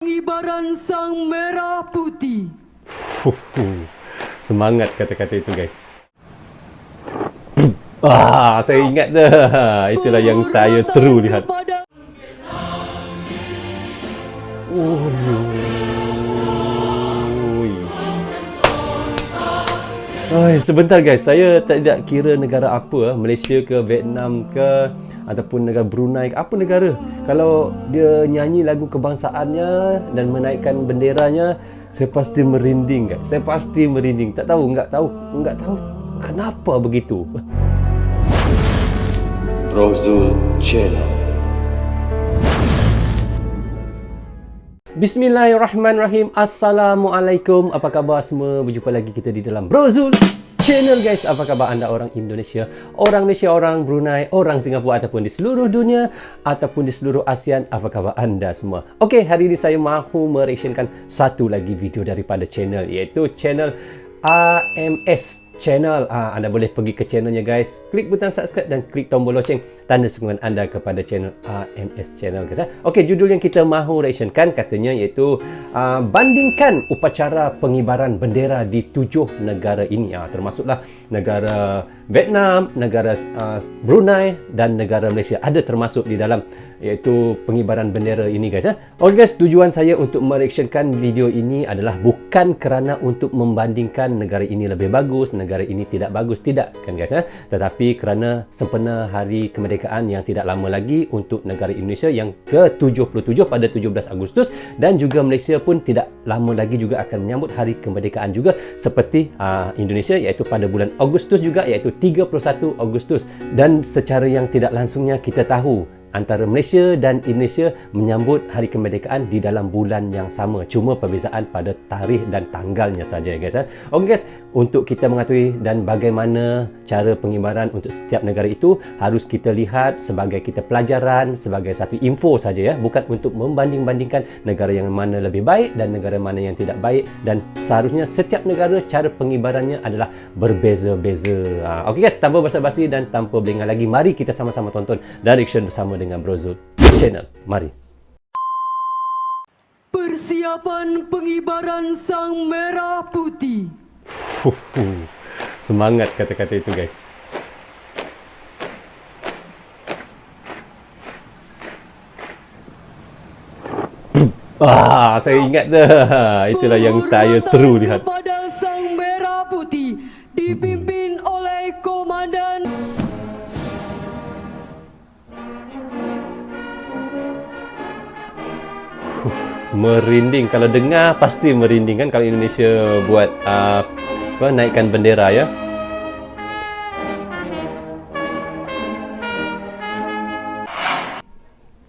Pengibaran sang merah putih. Semangat kata-kata itu, guys. Saya ingat dah. Itulah yang saya seru lihat. Kepada Sebentar guys, saya tidak kira negara apa, Malaysia ke, Vietnam ke, ataupun negara Brunei ke, apa negara. Kalau dia nyanyi lagu kebangsaannya dan menaikkan benderanya, saya pasti merinding guys. Saya pasti merinding. Tak tahu, enggak tahu kenapa begitu. Brozul Channel. Bismillahirrahmanirrahim. Assalamualaikum. Apa khabar semua? Berjumpa lagi kita di dalam Brozul Channel guys. Apa khabar anda orang Indonesia, orang Malaysia, orang Brunei, orang Singapura ataupun di seluruh dunia ataupun di seluruh ASEAN? Apa khabar anda semua? Okey, hari ini saya mahu mereaksikan satu lagi video daripada channel, iaitu channel AMS Channel. Anda boleh pergi ke channelnya guys, klik butang subscribe dan klik tombol loceng, tanda sokongan anda kepada channel AMS Channel guys. Okey, judul yang kita mahu reaksikan katanya iaitu bandingkan upacara pengibaran bendera di 7 negara ini. Termasuklah negara Vietnam, negara Brunei dan negara Malaysia ada termasuk di dalam iaitu pengibaran bendera ini guys. Okey guys, tujuan saya untuk mereaksikan video ini adalah bukan kerana untuk membandingkan negara ini lebih bagus, negara ini tidak bagus, tidak kan guys, tetapi kerana sempena hari kemerdekaan yang tidak lama lagi untuk negara Indonesia yang ke-77 pada 17 Agustus, dan juga Malaysia pun tidak lama lagi juga akan menyambut hari kemerdekaan juga seperti Indonesia, iaitu pada bulan Agustus juga, iaitu 31 Agustus. Dan secara yang tidak langsungnya kita tahu antara Malaysia dan Indonesia menyambut hari kemerdekaan di dalam bulan yang sama, cuma perbezaan pada tarikh dan tanggalnya saja guys. Okey guys, untuk kita mengetahui dan bagaimana cara pengibaran untuk setiap negara itu, harus kita lihat sebagai kita pelajaran, sebagai satu info saja ya, bukan untuk membanding-bandingkan negara yang mana lebih baik dan negara mana yang tidak baik, dan seharusnya setiap negara cara pengibarannya adalah berbeza-beza. Okey guys, tanpa basa-basi dan tanpa berlengah lagi, mari kita sama-sama tonton dan reaction bersama dengan Brozul Channel. Mari. persiapan pengibaran sang merah putih. Semangat kata-kata itu guys. Saya ingat dah. Itulah yang saya seru lihat. Kepada sang merah putih dipimpin oleh Komandan Merinding, kalau dengar pasti merinding kan kalau Indonesia buat naikkan bendera ya.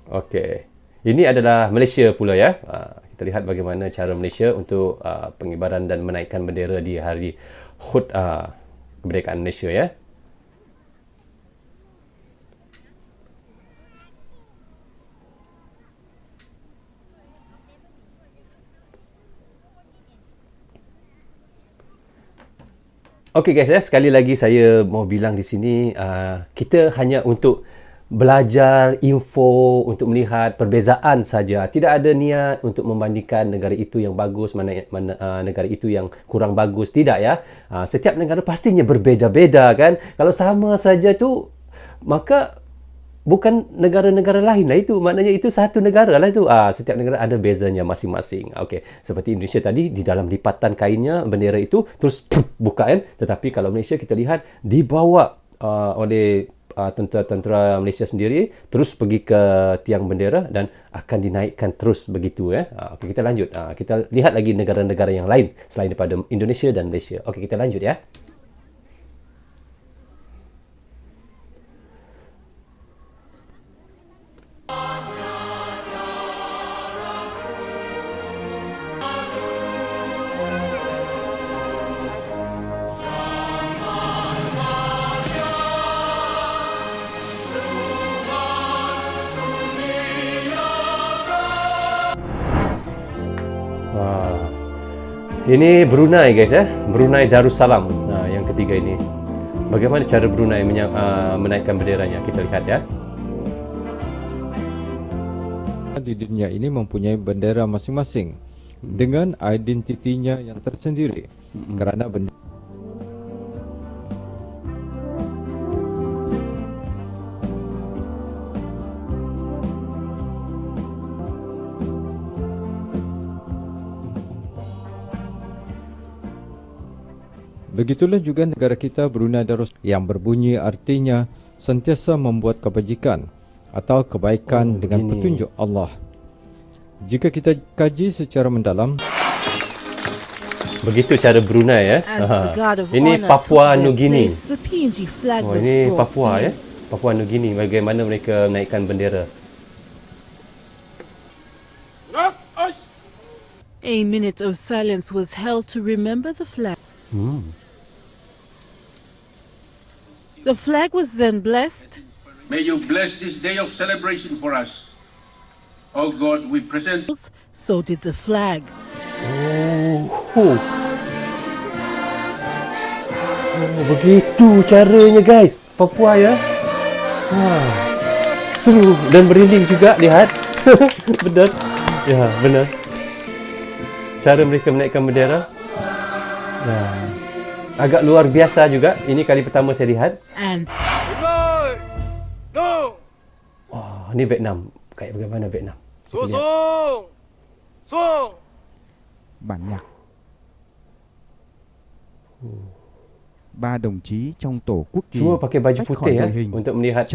Okey, ini adalah Malaysia pula ya. Kita lihat bagaimana cara Malaysia untuk pengibaran dan menaikkan bendera di hari HUT kemerdekaan Malaysia ya. Okey guys ya, sekali lagi saya mau bilang di sini, kita hanya untuk belajar info, untuk melihat perbezaan saja. Tidak ada niat untuk membandingkan negara itu yang bagus, mana negara itu yang kurang bagus, tidak ya. Setiap negara pastinya berbeza-beza kan. Kalau sama saja tu, maka bukan negara-negara lain lah itu, maknanya itu satu negara lah itu. Setiap negara ada bezanya masing-masing. Okey, seperti Indonesia tadi, di dalam lipatan kainnya bendera itu terus buka kan, tetapi kalau Malaysia kita lihat dibawa oleh tentera-tentera Malaysia sendiri terus pergi ke tiang bendera dan akan dinaikkan terus begitu ya. Okey, kita lanjut. Kita lihat lagi negara-negara yang lain selain daripada Indonesia dan Malaysia. Okey, kita lanjut ya. Ini Brunei guys ya, Brunei Darussalam. Yang ketiga ini. Bagaimana cara Brunei menaikkan benderanya? Kita lihat ya. di di dunia ini mempunyai bendera masing-masing dengan identitinya yang tersendiri. Kerana bendera Begitulah juga negara kita Brunei Darussalam yang berbunyi artinya sentiasa membuat kebajikan atau kebaikan dengan petunjuk Allah. Jika kita kaji secara mendalam, begitu cara Brunei ya. Ini Papua Nugini. Oh, ini Papua ya. Papua Nugini, bagaimana mereka menaikkan bendera. A minute of silence was held to remember the flag. The flag was then blessed. May you bless this day of celebration for us. Oh God, we present. So did the flag. Oh, begitu caranya guys. Papua ya. Wah, seru dan merinding juga lihat. Benar. Ya, benar. Cara mereka menaikkan bendera. Ya. Agak luar biasa juga. Ini kali pertama saya lihat. And Wah, ini Vietnam. Kayak bagaimana Vietnam? Bản nhạc. Ba đồng chí trong tổ quốc kỳ Semua pakai baju tách putih khỏi ya đội hình, untuk melihat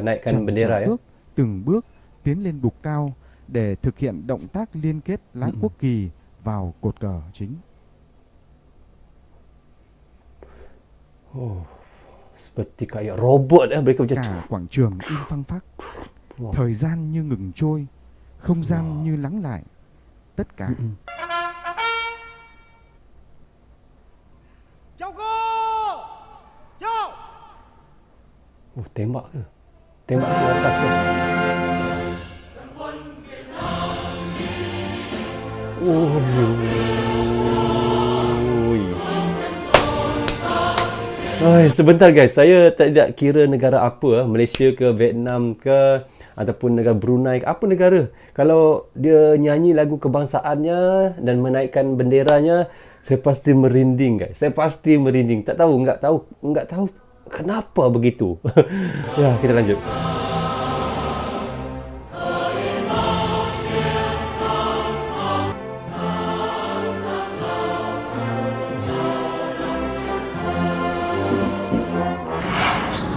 naikkan bendera ya. từng bước tiến lên bục cao để thực hiện động tác liên kết lá quốc kỳ vào cột cờ chính. Oh, seperti kayak robot mereka macam Cả quảng trường im phăng phắc. Thời gian như ngừng trôi, không gian như lắng lại. Tất cả Oh, tembak ke? Tembak ke atas ke? Sebentar guys, saya tidak kira negara apa, Malaysia ke, Vietnam ke, ataupun negara Brunei ke, apa negara. Kalau dia nyanyi lagu kebangsaannya dan menaikkan benderanya, saya pasti merinding guys. Saya pasti merinding. Tak tahu, enggak tahu kenapa begitu. Ya, kita lanjut.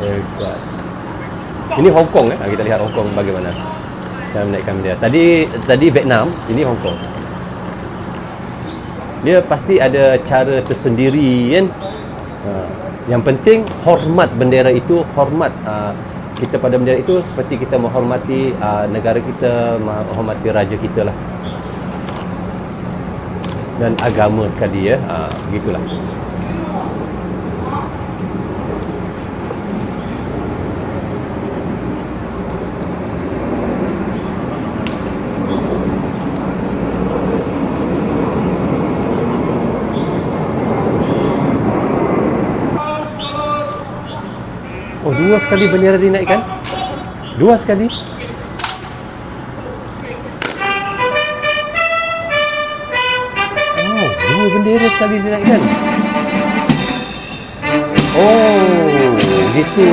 Hebat. Ini Hong Kong kita lihat Hong Kong bagaimana cara menaikkan bendera. Tadi Vietnam, ini Hong Kong. Dia pasti ada cara tersendiri kan. Yang penting hormat bendera itu, hormat kita pada bendera itu seperti kita menghormati negara kita, menghormati raja kita lah. Dan agama sekali ya. Begitulah. Oh, dua sekali bendera dinaikkan? Dua sekali? Oh, dua bendera sekali dinaikkan? Oh, gitu.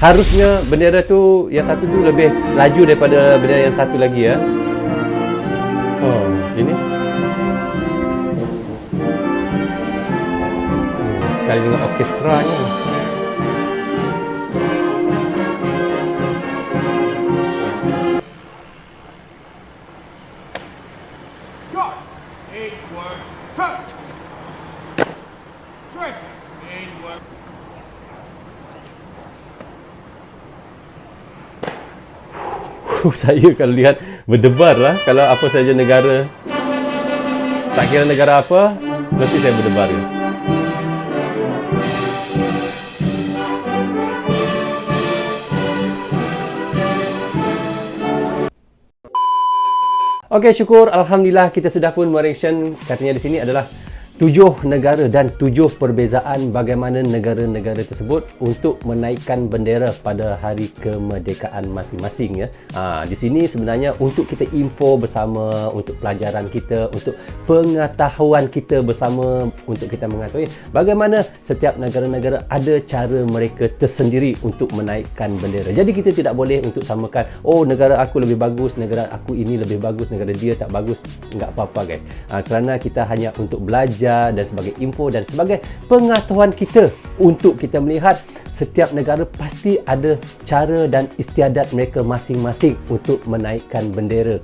Harusnya bendera tu, yang satu tu lebih laju daripada bendera yang satu lagi ya. Oh, ini. Sekali dengan orkestranya. Saya kalau lihat berdebar lah. Kalau apa saja negara, tak kira negara apa, mesti saya berdebar ya. Okey, syukur. Alhamdulillah kita sudah pun mereaction. Katanya di sini adalah 7 negara dan 7 perbezaan bagaimana negara-negara tersebut untuk menaikkan bendera pada hari kemerdekaan masing-masing ya. Di sini sebenarnya untuk kita info bersama, untuk pelajaran kita, untuk pengetahuan kita bersama, untuk kita mengetahui bagaimana setiap negara-negara ada cara mereka tersendiri untuk menaikkan bendera. Jadi kita tidak boleh untuk samakan, oh negara aku lebih bagus, negara aku ini lebih bagus, negara dia tak bagus. Enggak apa-apa guys. Kerana kita hanya untuk belajar dan sebagai info dan sebagai pengetahuan kita untuk kita melihat setiap negara pasti ada cara dan istiadat mereka masing-masing untuk menaikkan bendera.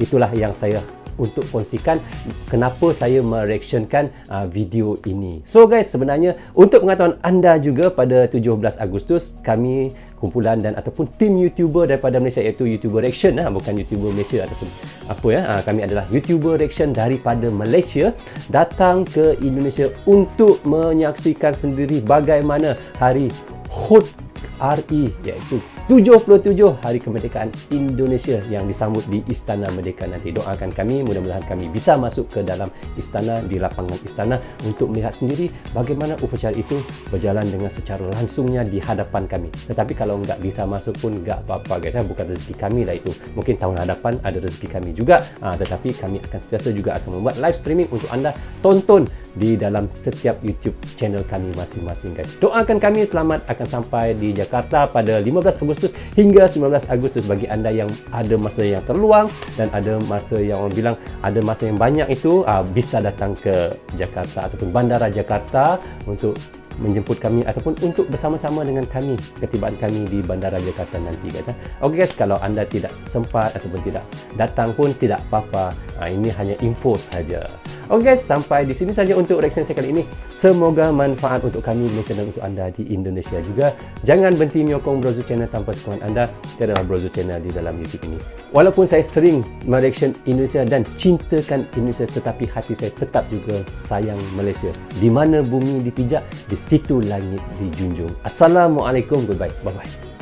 Itulah yang saya untuk kongsikan kenapa saya mereaksyenkan video ini. So guys, sebenarnya untuk pengetahuan anda juga pada 17 Agustus kami kumpulan dan ataupun tim YouTuber daripada Malaysia, iaitu YouTuber Reaction, bukan YouTuber Malaysia ataupun apa ya. Kami adalah YouTuber Reaction daripada Malaysia datang ke Indonesia untuk menyaksikan sendiri bagaimana hari HUT RI, iaitu 77 Hari Kemerdekaan Indonesia yang disambut di Istana Merdeka nanti. Doakan kami, mudah-mudahan kami bisa masuk ke dalam istana, di lapangan istana untuk melihat sendiri bagaimana upacara itu berjalan dengan secara langsungnya di hadapan kami. Tetapi kalau enggak bisa masuk pun enggak apa-apa guys, bukan rezeki kami lah itu. Mungkin tahun hadapan ada rezeki kami juga, tetapi kami akan sentiasa juga akan membuat live streaming untuk anda tonton di dalam setiap YouTube channel kami masing-masing guys. Doakan kami selamat akan sampai di Jakarta pada 15 Agustus hingga 19 Agustus. Bagi anda yang ada masa yang terluang dan ada masa yang orang bilang ada masa yang banyak itu, bisa datang ke Jakarta ataupun Bandara Jakarta untuk menjemput kami ataupun untuk bersama-sama dengan kami ketibaan kami di Bandara Jakarta nanti guys. Okey guys, kalau anda tidak sempat ataupun tidak datang pun tidak apa-apa. Ini hanya info saja. Okey guys, sampai di sini saja untuk reaction saya kali ini. Semoga manfaat untuk kami di Malaysia dan untuk anda di Indonesia juga. Jangan berhenti menyokong Brozul Channel tanpa sokongan anda. Tiada Brozul Channel di dalam YouTube ini. Walaupun saya sering mereaction Indonesia dan cintakan Indonesia, tetapi hati saya tetap juga sayang Malaysia. Di mana bumi dipijak, di situ langit dijunjung. Assalamualaikum, goodbye, bye-bye.